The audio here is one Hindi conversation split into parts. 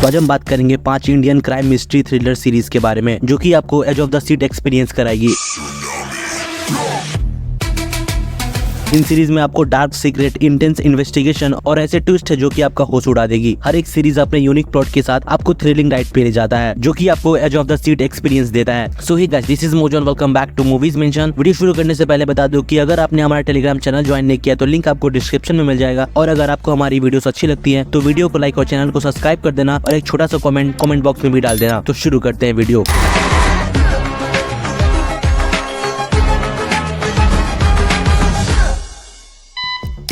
तो आज हम बात करेंगे 5 Indian crime mystery thriller series के बारे में, जो कि आपको edge of the seat experience कराएगी। इन सीरीज में आपको डार्क सीक्रेट, इंटेंस इन्वेस्टिगेशन और ऐसे ट्विस्ट है जो कि आपका होश उड़ा देगी। हर एक सीरीज अपने यूनिक प्लॉट के साथ आपको थ्रिलिंग राइड पे ले जाता है, जो कि आपको edge of the seat experience देता है। So hi guys, this is Mojan, welcome back to movies mansion. Video शुरू करने से पहले बता दूं कि अगर आपने हमारा टेलीग्राम चैनल ज्वाइन नहीं किया तो लिंक आपको डिस्क्रिप्शन में मिल जाएगा। और अगर आपको हमारी वीडियोस अच्छी लगती है तो वीडियो को लाइक और चैनल को सब्सक्राइब कर देना और एक छोटा सा कमेंट बॉक्स में भी डाल देना। तो शुरू करते हैं वीडियो।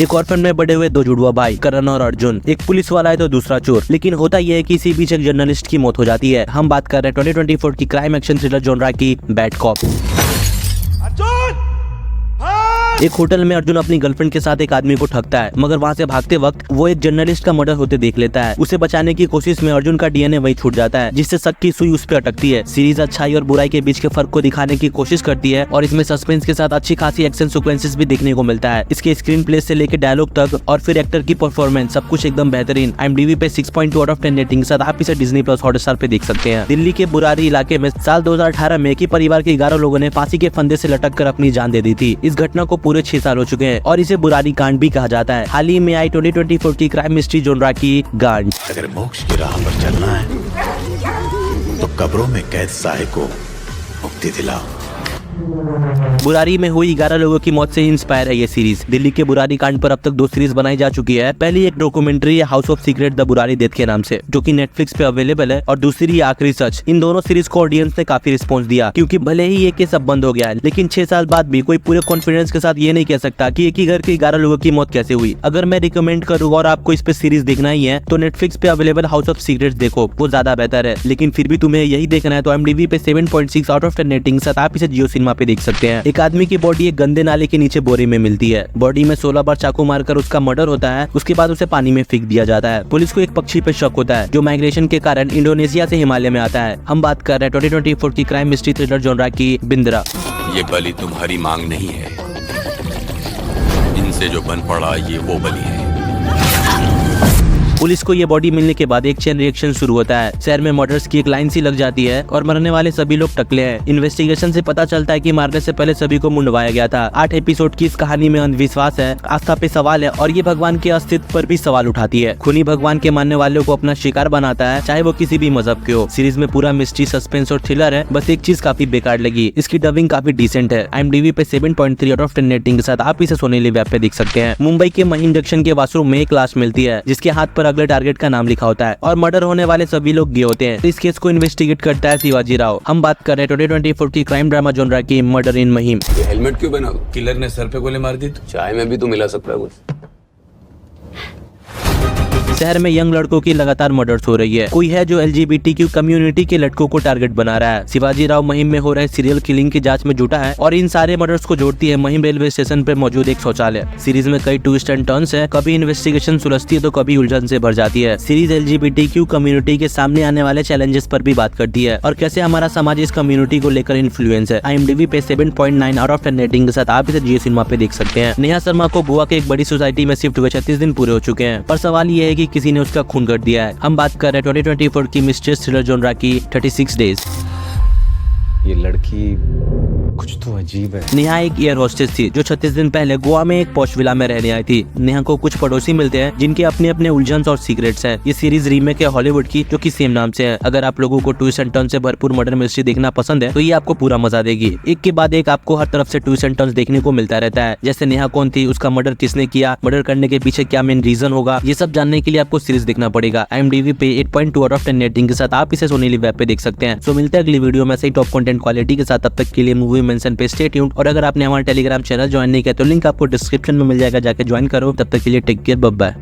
एक ऑर्फन में बड़े हुए दो जुड़वा भाई करण और अर्जुन। एक पुलिस वाला है तो दूसरा चोर। लेकिन होता यह है कि इसी बीच एक जर्नलिस्ट की मौत हो जाती है। हम बात कर रहे हैं 2024 की क्राइम एक्शन थ्रिलर जॉनरा की बैड कॉप। एक होटल में अर्जुन अपनी गर्लफ्रेंड के साथ एक आदमी को ठगता है, मगर वहाँ से भागते वक्त वो एक जर्नलिस्ट का मर्डर होते देख लेता है। उसे बचाने की कोशिश में अर्जुन का डीएनए वहीं छूट जाता है, जिससे शक की सुई उस पर अटकती है। सीरीज अच्छाई और बुराई के बीच के फर्क को दिखाने की कोशिश करती है और इसमें सस्पेंस के साथ अच्छी खासी एक्शन सीक्वेंसेस भी देखने को मिलता है। इसके स्क्रीन प्ले से लेकर डायलॉग तक और फिर एक्टर की परफॉर्मेंस, सब कुछ एकदम बेहतरीन। IMDb पे 6.2 आउट ऑफ 10 रेटिंग के साथ आप इसे डिज्नी प्लस हॉटस्टार पे देख सकते हैं। दिल्ली के बुरारी इलाके में साल 2018 में एक ही परिवार के 11 लोगों ने फांसी के फंदे से लटक कर अपनी जान दे दी थी। इस घटना को पूरे 6 साल हो चुके हैं और इसे बुरारी कांड भी कहा जाता है। हाल ही में आई 2024 की क्राइम मिस्ट्री जॉनरा की गांड। अगर मोक्ष की राह पर चलना है तो कब्रों में कैद साहे को मुक्ति दिलाओ। बुरारी में हुई 11 लोगों की मौत से इंस्पायर है ये सीरीज। दिल्ली के बुरारी कांड पर अब तक 2 सीरीज बनाई जा चुकी है। पहली एक डॉक्यूमेंट्री है house of secret the Burari death के नाम से, जो कि नेटफ्लिक्स पे अवेलेबल है, और दूसरी आखिरी सच। इन दोनों सीरीज को ऑडियंस ने काफी रिस्पॉन्स दिया, क्योंकि भले ही ये केस अब बंद हो गया है, लेकिन 6 साल बाद भी कोई पूरे कॉन्फिडेंस के साथ ये नहीं कह सकता कि एक ही घर के 11 लोगों की मौत कैसे हुई। अगर मैं रिकमेंड करूँ और आपको इस पे सीरीज देखना ही है तो नेटफ्लिक्स पे अवेलेबल हाउस ऑफ सीक्रेट देखो, वो ज्यादा बेहतर है। लेकिन फिर भी तुम्हें यही देखना है तो IMDb पे 7.6 आउट ऑफ 10 रेटिंग के साथ आप इसे जियो सिनेमा पे देख सकते हैं। एक आदमी की बॉडी एक गंदे नाले के नीचे बोरी में मिलती है। बॉडी में 16 बार चाकू मारकर उसका मर्डर होता है। उसके बाद उसे पानी में फेंक दिया जाता है। पुलिस को एक पक्षी पे शक होता है जो माइग्रेशन के कारण इंडोनेशिया से हिमालय में आता है। हम बात कर रहे हैं 2024 की क्राइम मिस्ट्री थ्रिलर जॉनरा की बिंद्रा। ये बलि तुम्हारी मांग नहीं है, इनसे जो बन पड़ा ये वो बलि है। पुलिस को ये बॉडी मिलने के बाद एक चेन रिएक्शन शुरू होता है। शहर में मर्डर्स की एक लाइन सी लग जाती है और मरने वाले सभी लोग टकले हैं। इन्वेस्टिगेशन से पता चलता है कि मारने से पहले सभी को मुंडवाया गया था। 8 एपिसोड की इस कहानी में अंधविश्वास है, आस्था पे सवाल है और ये भगवान के अस्तित्व पर भी सवाल उठाती है। खूनी भगवान के मानने वालों को अपना शिकार बनाता है, चाहे वो किसी भी मजहब के हो। सीरीज में पूरा मिस्ट्री, सस्पेंस और थ्रिलर है। बस एक चीज काफी बेकार लगी, इसकी डबिंग काफी डिसेंट है। IMDb पे 7.3 आउट ऑफ 10 रेटिंग के साथ आप इसे सोनी लिव ऐप पे देख सकते हैं। मुंबई के महिम जंक्शन के वॉशरूम में एक लाश मिलती है, जिसके हाथ पर अगले टारगेट का नाम लिखा होता है और मर्डर होने वाले सभी लोग गे होते हैं। इस केस को इन्वेस्टिगेट करता है शिवाजी राव। हम बात कर रहे हैं 2024 की क्राइम ड्रामा जॉनरा की मर्डर इन महिम। ये हेलमेट क्यों पहना? किलर ने सर पे गोली मार दी तो चाय में भी तो मिला सकता है कुछ। शहर में यंग लड़कों की लगातार मर्डर्स हो रही है। कोई है जो LGBTQ कम्युनिटी के लड़कों को टारगेट बना रहा है। शिवाजी राव महिम में हो रहे सीरियल किलिंग की जांच में जुटा है और इन सारे मर्डर्स को जोड़ती है महिम रेलवे स्टेशन पर मौजूद एक शौचालय। सीरीज में कई ट्विस्ट एंड टर्न्स है, कभी इन्वेस्टिगेशन सुलझती है तो कभी उलझन से भर जाती है। सीरीज LGBTQ कम्युनिटी के सामने आने वाले चैलेंजेस पर भी बात करती है और कैसे हमारा समाज इस कम्युनिटी को लेकर इन्फ्लुएंस है। IMDb पे 7.9 आउट ऑफ 10 रेटिंग के साथ आप इसे जियो सिनेमा पे देख सकते हैं। नेहा शर्मा को गोवा के एक बड़ी सोसाइटी में शिफ्ट हुए 36 दिन पूरे हो चुके हैं, पर सवाल ये है कि किसी ने उसका खून कर दिया है। हम बात कर रहे हैं 2024 की मिस्ट्री थ्रिलर जॉनरा की 36 डेज। ये लड़की कुछ तो अजीब है। नेहा एक एयर होस्टेस थी जो 36 दिन पहले गोवा में एक पॉश विला में रहने आई थी। नेहा को कुछ पड़ोसी मिलते हैं जिनके अपने अपने उलझन और सीक्रेट्स हैं। ये सीरीज रीमेक है हॉलीवुड की, जो कि सेम नाम से है। अगर आप लोगों को ट्विस्ट एंड टर्न से भरपूर मर्डर मिस्ट्री देखना पसंद है तो ये आपको पूरा मजा देगी। एक के बाद एक आपको हर तरफ से ट्विस्ट एंड टर्न्स देखने को मिलता रहता है। जैसे नेहा कौन थी, उसका मर्डर किसने किया, मर्डर करने के पीछे क्या मेन रीजन होगा, ये सब जानने के लिए आपको सीरीज देखना पड़ेगा। IMDb पे 8.2 आउट ऑफ 10 रेटिंग के साथ आप इसे सोनी लिव ऐप पे देख सकते हैं। सो मिलते हैं अगली वीडियो में सही टॉप कंटेंट क्वालिटी के साथ। तब तक के लिए मूवी मेंशन पे स्टे ट्यून्ड। और अगर आपने हमारा टेलीग्राम चैनल ज्वाइन नहीं किया तो लिंक आपको डिस्क्रिप्शन में मिल जाएगा, जाके ज्वाइन करो। तब तक के लिए टेक केयर, बाय बाय।